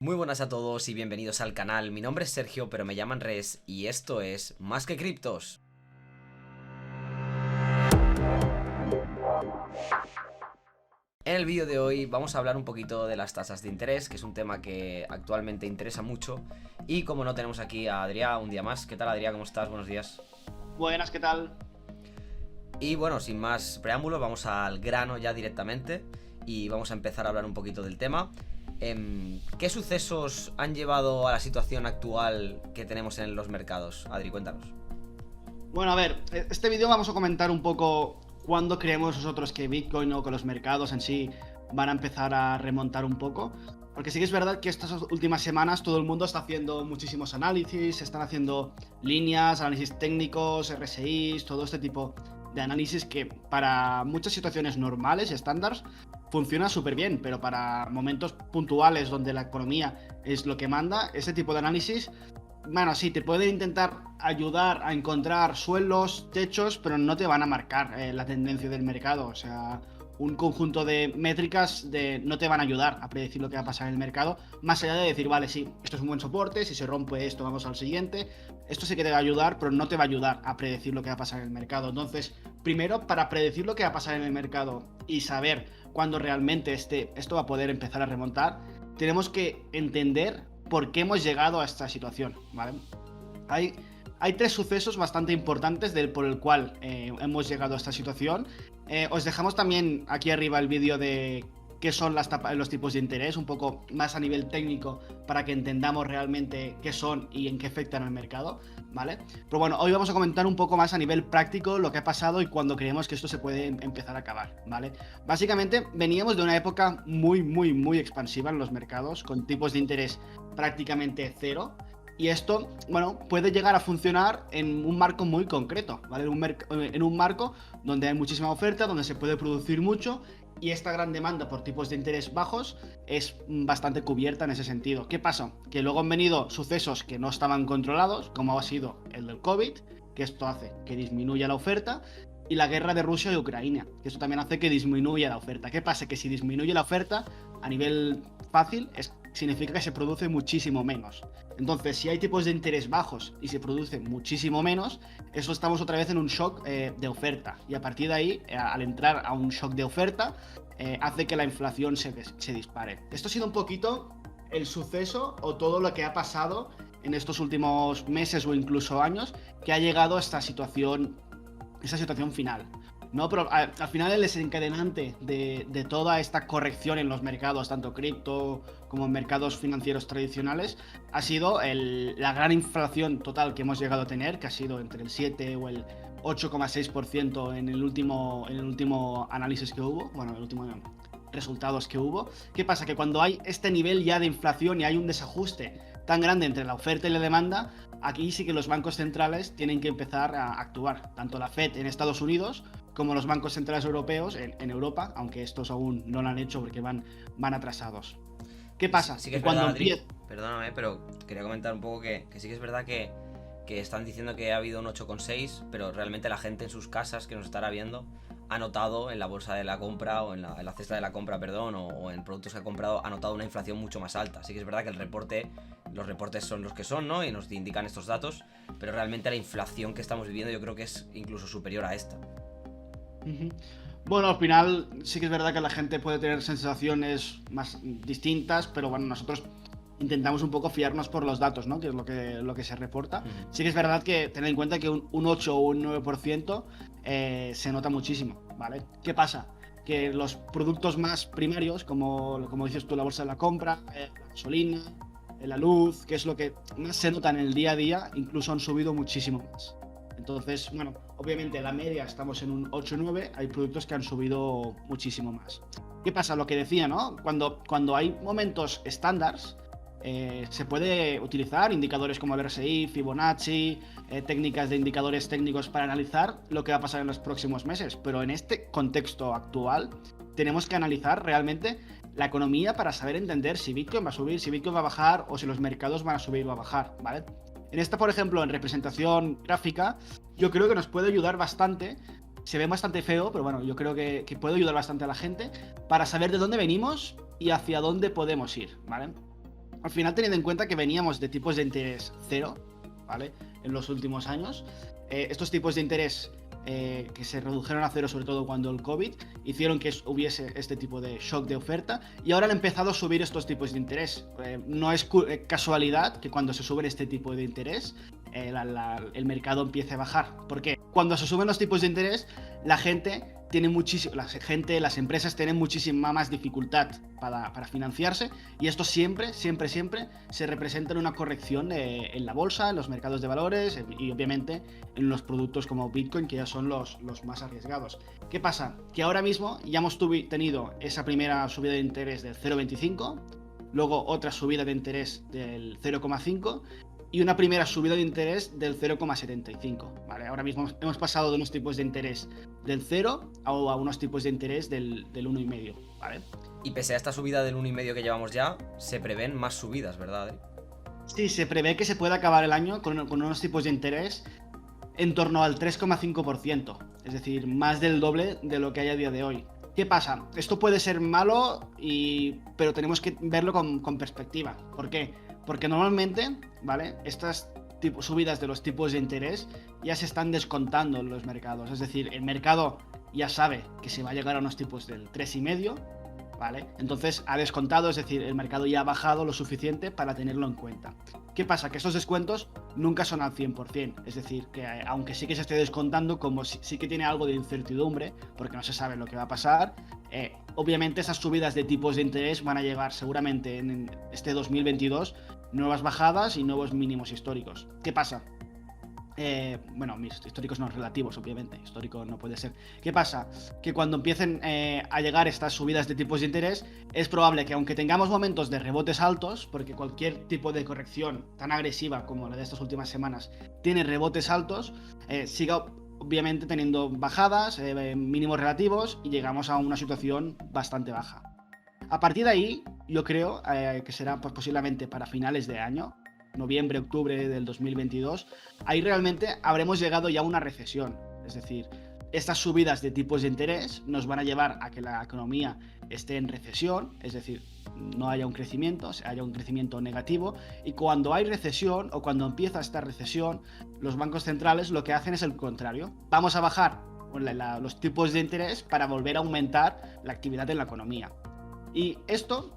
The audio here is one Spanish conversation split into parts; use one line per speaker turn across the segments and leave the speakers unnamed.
Muy buenas a todos y bienvenidos al canal. Mi nombre es Sergio, pero me llaman Res y esto es Más que Criptos. En el vídeo de hoy vamos a hablar un poquito de las tasas de interés, que es un tema que actualmente interesa mucho. Y como no, tenemos aquí a Adrián un día más. ¿Qué tal, Adrián? ¿Cómo estás? Buenos días.
Buenas, ¿qué tal?
Y bueno, sin más preámbulos, vamos al grano ya directamente y vamos a empezar a hablar un poquito del tema. ¿Qué sucesos han llevado a la situación actual que tenemos en los mercados? Adri, cuéntanos.
Bueno, a ver, este vídeo vamos a comentar un poco cuándo creemos nosotros que Bitcoin o que los mercados en sí van a empezar a remontar un poco. Porque sí que es verdad que estas últimas semanas todo el mundo está haciendo muchísimos análisis, están haciendo líneas, análisis técnicos, RSIs, todo este tipo de análisis que para muchas situaciones normales y estándares funciona súper bien, pero para momentos puntuales donde la economía es lo que manda, ese tipo de análisis, bueno, sí, te puede intentar ayudar a encontrar suelos, techos, pero no te van a marcar la tendencia del mercado. O sea, un conjunto de métricas no te van a ayudar a predecir lo que va a pasar en el mercado, más allá de decir, vale, sí, esto es un buen soporte, si se rompe esto vamos al siguiente. Esto sí que te va a ayudar, pero no te va a ayudar a predecir lo que va a pasar en el mercado. Entonces, primero, para predecir lo que va a pasar en el mercado y saber cuándo realmente esto va a poder empezar a remontar, tenemos que entender por qué hemos llegado a esta situación, ¿vale? Hay tres sucesos bastante importantes por el cual hemos llegado a esta situación. Os dejamos también aquí arriba el vídeo de qué son los tipos de interés, un poco más a nivel técnico, para que entendamos realmente qué son y en qué afectan al mercado, ¿vale? Pero bueno, hoy vamos a comentar un poco más a nivel práctico lo que ha pasado y cuando creemos que esto se puede empezar a acabar, ¿vale? Básicamente veníamos de una época muy expansiva en los mercados, con tipos de interés prácticamente cero. Y esto, bueno, puede llegar a funcionar en un marco muy concreto, ¿vale? En un marco donde hay muchísima oferta, donde se puede producir mucho y esta gran demanda por tipos de interés bajos es bastante cubierta en ese sentido. ¿Qué pasa? Que luego han venido sucesos que no estaban controlados, como ha sido el del COVID, que esto hace que disminuya la oferta, y la guerra de Rusia y Ucrania, que esto también hace que disminuya la oferta. ¿Qué pasa? Que si disminuye la oferta a nivel fácil, significa que se produce muchísimo menos. Entonces, si hay tipos de interés bajos y se produce muchísimo menos, eso estamos otra vez en un shock de oferta. Y a partir de ahí, al entrar a un shock de oferta, hace que la inflación se dispare. Esto ha sido un poquito el suceso o todo lo que ha pasado en estos últimos meses o incluso años que ha llegado a esta situación final. No, pero al final el desencadenante de toda esta corrección en los mercados, tanto cripto como en mercados financieros tradicionales, ha sido la gran inflación total que hemos llegado a tener, que ha sido entre el 7 o el 8,6% en el último análisis que hubo, bueno, el último resultados que hubo. ¿Qué pasa? Que cuando hay este nivel ya de inflación y hay un desajuste tan grande entre la oferta y la demanda, aquí sí que los bancos centrales tienen que empezar a actuar, tanto la Fed en Estados Unidos como los bancos centrales europeos en Europa, aunque estos aún no lo han hecho porque van atrasados. ¿Qué pasa?
Sí que es verdad, Adri, perdóname, pero quería comentar un poco que sí que es verdad que están diciendo que ha habido un 8,6, pero realmente la gente en sus casas que nos estará viendo ha notado en la bolsa de la compra o en la cesta de la compra, perdón, o en productos que ha comprado, ha notado una inflación mucho más alta. Sí que es verdad que los reportes son los que son, ¿no? Y nos indican estos datos, pero realmente la inflación que estamos viviendo yo creo que es incluso superior a esta.
Bueno, al final sí que es verdad que la gente puede tener sensaciones más distintas, pero bueno, nosotros intentamos un poco fiarnos por los datos, ¿no? Que es lo que se reporta. Sí que es verdad que tener en cuenta que un 8 o un 9% se nota muchísimo, ¿vale? ¿Qué pasa? Que los productos más primarios, como dices tú, la bolsa de la compra, la gasolina, la luz, que es lo que más se nota en el día a día, incluso han subido muchísimo más. Entonces, bueno, obviamente la media estamos en un 8-9, hay productos que han subido muchísimo más. ¿Qué pasa? Lo que decía, ¿no? Cuando hay momentos estándares, se puede utilizar indicadores como el RSI, Fibonacci, técnicas de indicadores técnicos para analizar lo que va a pasar en los próximos meses. Pero en este contexto actual tenemos que analizar realmente la economía para saber entender si Bitcoin va a subir, si Bitcoin va a bajar o si los mercados van a subir o a bajar, ¿vale? En esta, por ejemplo, en representación gráfica, yo creo que nos puede ayudar bastante. Se ve bastante feo, pero bueno, yo creo que puede ayudar bastante a la gente para saber de dónde venimos y hacia dónde podemos ir, ¿vale? al final teniendo en cuenta que veníamos de tipos de interés cero, ¿vale? En los últimos años. Estos tipos de interés que se redujeron a cero, sobre todo cuando el COVID, hicieron que hubiese este tipo de shock de oferta, y ahora han empezado a subir estos tipos de interés. No es casualidad que cuando se suben este tipo de interés, el mercado empiece a bajar. ¿Por qué? Cuando se suben los tipos de interés, las empresas tienen muchísima más dificultad para financiarse, y esto siempre se representa en una corrección en la bolsa, en los mercados de valores y obviamente en los productos como Bitcoin, que ya son los más arriesgados. ¿Qué pasa? Que ahora mismo ya hemos tenido esa primera subida de interés del 0,25, luego otra subida de interés del 0,5 y una primera subida de interés del 0,75, ¿vale? Ahora mismo hemos pasado de unos tipos de interés del 0 a unos tipos de interés del 1,5, ¿vale?
Y pese a esta subida del 1,5 que llevamos ya, se prevén más subidas, ¿verdad?
Sí, se prevé que se pueda acabar el año con unos tipos de interés en torno al 3,5%, es decir, más del doble de lo que hay a día de hoy. ¿Qué pasa? Esto puede ser malo, pero tenemos que verlo con perspectiva. ¿Por qué? Porque normalmente, ¿vale?, estas subidas de los tipos de interés ya se están descontando en los mercados. Es decir, el mercado ya sabe que se va a llegar a unos tipos del 3,5, ¿vale? Entonces ha descontado, es decir, el mercado ya ha bajado lo suficiente para tenerlo en cuenta. ¿Qué pasa? Que estos descuentos nunca son al 100%, es decir, que aunque sí que se esté descontando, como sí que tiene algo de incertidumbre, porque no se sabe lo que va a pasar, obviamente esas subidas de tipos de interés van a llegar seguramente en este 2022, nuevas bajadas y nuevos mínimos históricos. ¿Qué pasa? Bueno, mis históricos no relativos, obviamente, histórico no puede ser. ¿Qué pasa? Que cuando empiecen a llegar estas subidas de tipos de interés, es probable que aunque tengamos momentos de rebotes altos, porque cualquier tipo de corrección tan agresiva como la de estas últimas semanas tiene rebotes altos, siga obviamente teniendo bajadas, mínimos relativos, y llegamos a una situación bastante baja. A partir de ahí, yo creo que será pues, posiblemente para finales de año, noviembre, octubre del 2022, ahí realmente habremos llegado ya a una recesión. Es decir, estas subidas de tipos de interés nos van a llevar a que la economía esté en recesión, es decir, no haya un crecimiento, haya un crecimiento negativo, y cuando hay recesión o cuando empieza esta recesión, los bancos centrales lo que hacen es el contrario. Vamos a bajar los tipos de interés para volver a aumentar la actividad en la economía. Y esto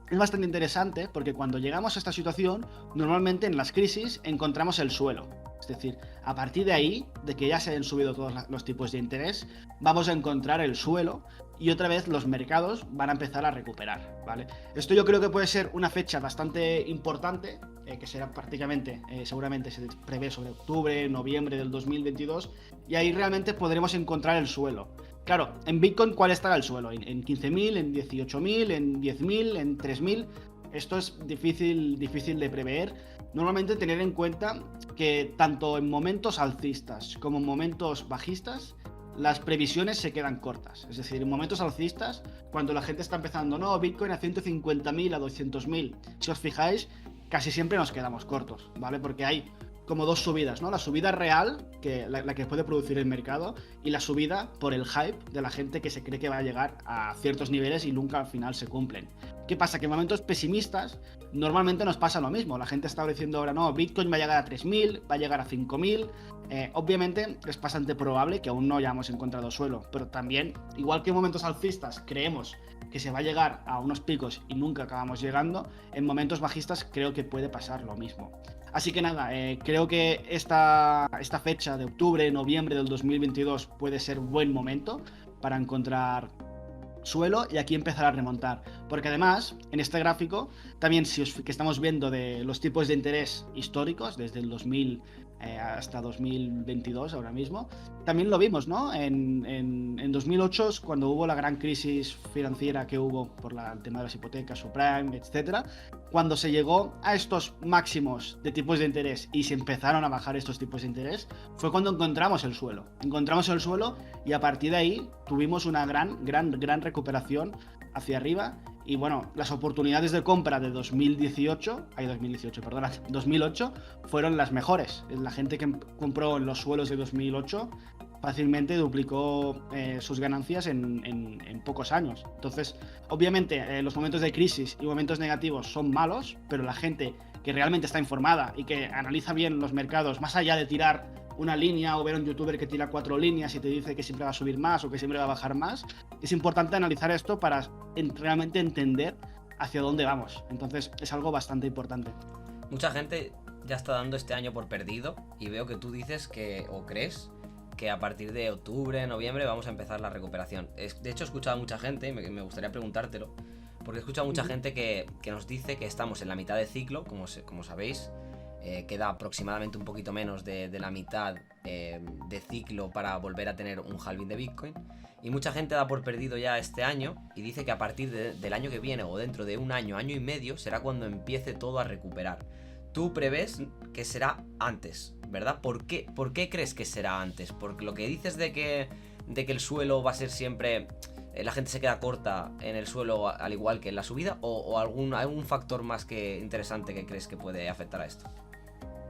es bastante interesante porque cuando llegamos a esta situación, normalmente en las crisis encontramos el suelo. Es decir, a partir de ahí, de que ya se han subido todos los tipos de interés, vamos a encontrar el suelo y otra vez los mercados van a empezar a recuperar, ¿vale? Esto yo creo que puede ser una fecha bastante importante, que será prácticamente, seguramente se prevé sobre octubre, noviembre del 2022, y ahí realmente podremos encontrar el suelo. Claro, en Bitcoin, ¿cuál estará el suelo? ¿En 15.000, en 18.000, en 10.000, en 3.000? Esto es difícil de prever. Normalmente tener en cuenta que tanto en momentos alcistas como en momentos bajistas, las previsiones se quedan cortas. Es decir, en momentos alcistas, cuando la gente está empezando, no, Bitcoin a 150.000, a 200.000, si os fijáis, casi siempre nos quedamos cortos, ¿vale? Porque hay como dos subidas, ¿no? La subida real, que la que puede producir el mercado, y la subida por el hype de la gente que se cree que va a llegar a ciertos niveles y nunca al final se cumplen. ¿Qué pasa? Que en momentos pesimistas normalmente nos pasa lo mismo. La gente está diciendo ahora, no, Bitcoin va a llegar a 3.000, va a llegar a 5.000. Obviamente es bastante probable que aún no hayamos encontrado suelo, pero también, igual que en momentos alcistas creemos que se va a llegar a unos picos y nunca acabamos llegando, en momentos bajistas creo que puede pasar lo mismo. Así que nada, creo que esta fecha de octubre, noviembre del 2022 puede ser buen momento para encontrar suelo y aquí empezar a remontar. Porque además, en este gráfico, también que estamos viendo de los tipos de interés históricos, desde el 2000 hasta 2022 ahora mismo, también lo vimos, ¿no? En 2008, cuando hubo la gran crisis financiera que hubo por el tema de las hipotecas, subprime, etcétera, cuando se llegó a estos máximos de tipos de interés y se empezaron a bajar estos tipos de interés, fue cuando encontramos el suelo. Encontramos el suelo y a partir de ahí tuvimos una gran recuperación hacia arriba. Y bueno, las oportunidades de compra de 2008 fueron las mejores. La gente que compró en los suelos de 2008 fácilmente duplicó sus ganancias en pocos años. Entonces, obviamente, los momentos de crisis y momentos negativos son malos, pero la gente que realmente está informada y que analiza bien los mercados, más allá de tirar una línea o ver a un youtuber que tira 4 líneas y te dice que siempre va a subir más o que siempre va a bajar más, es importante analizar esto para realmente entender hacia dónde vamos. Entonces, es algo bastante importante.
Mucha gente ya está dando este año por perdido y veo que tú dices que, o crees, que a partir de octubre, noviembre vamos a empezar la recuperación. De hecho, he escuchado a mucha gente, y me gustaría preguntártelo, porque he escuchado a mucha gente que nos dice que estamos en la mitad de ciclo, como sabéis, queda aproximadamente un poquito menos de la mitad de ciclo para volver a tener un halving de Bitcoin, y mucha gente da por perdido ya este año y dice que a partir del año que viene o dentro de un año, año y medio, será cuando empiece todo a recuperar. Tú prevés que será antes, ¿verdad? ¿Por qué crees que será antes? Porque lo que dices de que el suelo va a ser siempre... la gente se queda corta en el suelo al igual que en la subida, o algún factor más que interesante que crees que puede afectar a esto.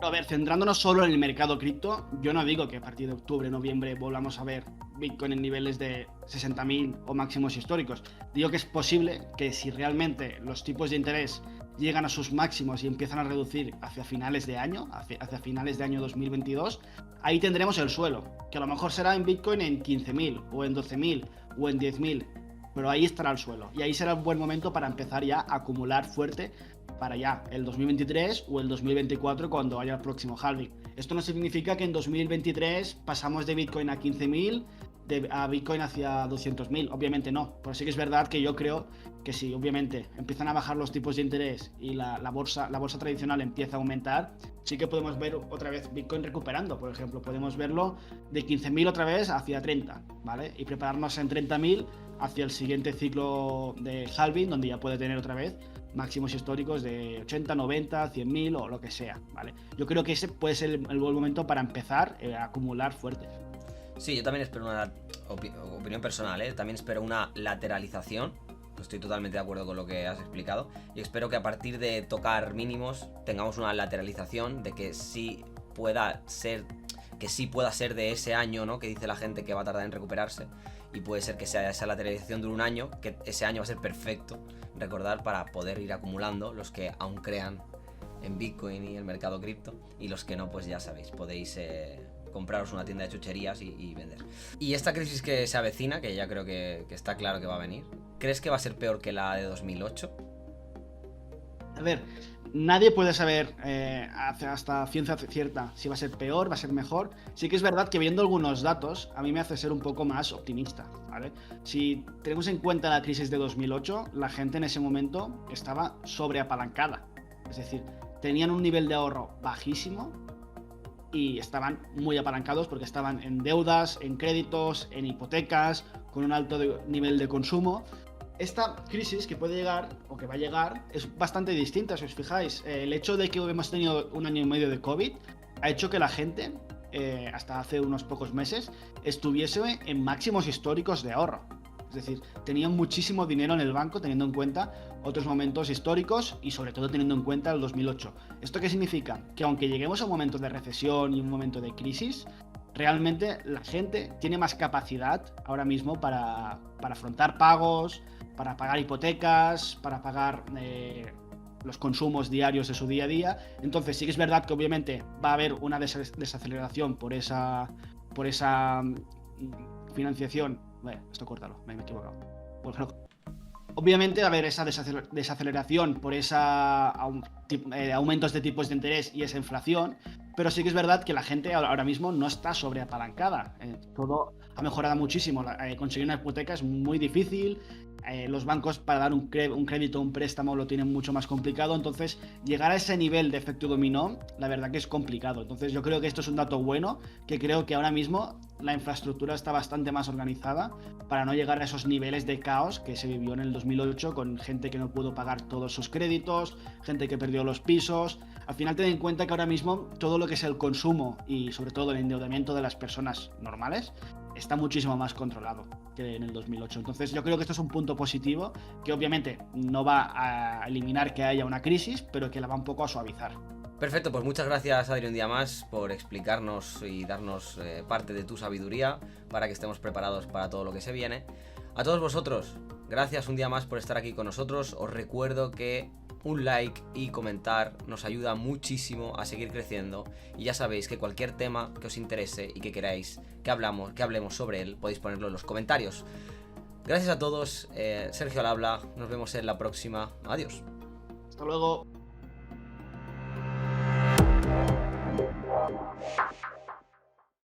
A ver, centrándonos solo en el mercado cripto, yo no digo que a partir de octubre, noviembre volvamos a ver Bitcoin en niveles de 60.000 o máximos históricos. Digo que es posible que si realmente los tipos de interés llegan a sus máximos y empiezan a reducir hacia finales de año, hacia finales de año 2022, ahí tendremos el suelo, que a lo mejor será en Bitcoin en 15.000 o en 12.000 o en 10.000, pero ahí estará el suelo y ahí será un buen momento para empezar ya a acumular fuerte para ya el 2023 o el 2024 cuando haya el próximo halving. Esto no significa que en 2023 pasamos de Bitcoin a 15.000 a Bitcoin hacia 200.000, obviamente no, pero sí que es verdad que yo creo que si obviamente empiezan a bajar los tipos de interés y la bolsa tradicional empieza a aumentar, sí que podemos ver otra vez Bitcoin recuperando. Por ejemplo, podemos verlo de 15.000 otra vez hacia 30, ¿vale? Y prepararnos en 30.000 hacia el siguiente ciclo de halving, donde ya puede tener otra vez máximos históricos de 80, 90, 100.000 o lo que sea, ¿vale? Yo creo que ese puede ser el buen momento para empezar a acumular fuerte.
Sí, yo también espero una opinión personal, ¿eh? También espero una lateralización. Estoy totalmente de acuerdo con lo que has explicado. Y espero que a partir de tocar mínimos tengamos una lateralización, de que sí pueda ser de ese año, ¿no? Que dice la gente que va a tardar en recuperarse. Y puede ser que sea esa lateralización de un año, que ese año va a ser perfecto, recordar, para poder ir acumulando, los que aún crean en Bitcoin y el mercado cripto. Y los que no, pues ya sabéis, podéis compraros una tienda de chucherías y vender. Y esta crisis que se avecina, que ya creo que está claro que va a venir, ¿crees que va a ser peor que la de 2008?
A ver, nadie puede saber hasta ciencia cierta si va a ser peor, va a ser mejor. Sí que es verdad que viendo algunos datos, a mí me hace ser un poco más optimista, ¿vale? Si tenemos en cuenta la crisis de 2008, la gente en ese momento estaba sobreapalancada. Es decir, tenían un nivel de ahorro bajísimo y estaban muy apalancados porque estaban en deudas, en créditos, en hipotecas, con un alto nivel de consumo. Esta crisis que puede llegar, o que va a llegar, es bastante distinta, si os fijáis. El hecho de que hemos tenido un año y medio de COVID ha hecho que la gente, hasta hace unos pocos meses, estuviese en máximos históricos de ahorro. Es decir, tenían muchísimo dinero en el banco, teniendo en cuenta otros momentos históricos y sobre todo teniendo en cuenta el 2008. ¿Esto qué significa? Que aunque lleguemos a un momento de recesión y un momento de crisis, realmente la gente tiene más capacidad ahora mismo para afrontar pagos, para pagar hipotecas, para pagar los consumos diarios de su día a día. Entonces sí que es verdad que obviamente va a haber una desaceleración por esa financiación. Esto córtalo, me he equivocado. Bueno, obviamente va a haber esa desaceleración por aumentos de tipos de interés y esa inflación, pero sí que es verdad que la gente ahora mismo no está sobreapalancada. Todo ha mejorado muchísimo. Conseguir una hipoteca es muy difícil. Los bancos para dar un crédito o un préstamo lo tienen mucho más complicado. Entonces, llegar a ese nivel de efecto dominó, la verdad que es complicado. Entonces, yo creo que esto es un dato bueno, que creo que ahora mismo la infraestructura está bastante más organizada para no llegar a esos niveles de caos que se vivió en el 2008 con gente que no pudo pagar todos sus créditos, gente que perdió los pisos. Al final, ten en cuenta que ahora mismo todo lo que es el consumo y sobre todo el endeudamiento de las personas normales está muchísimo más controlado que en el 2008. Entonces yo creo que esto es un punto positivo que obviamente no va a eliminar que haya una crisis, pero que la va un poco a suavizar.
Perfecto, pues muchas gracias, Adri, un día más por explicarnos y darnos parte de tu sabiduría para que estemos preparados para todo lo que se viene. A todos vosotros, gracias un día más por estar aquí con nosotros. Os recuerdo que un like y comentar nos ayuda muchísimo a seguir creciendo. Y ya sabéis que cualquier tema que os interese y que queráis que hablemos sobre él, podéis ponerlo en los comentarios. Gracias a todos, Sergio al habla, nos vemos en la próxima. Adiós.
Hasta luego.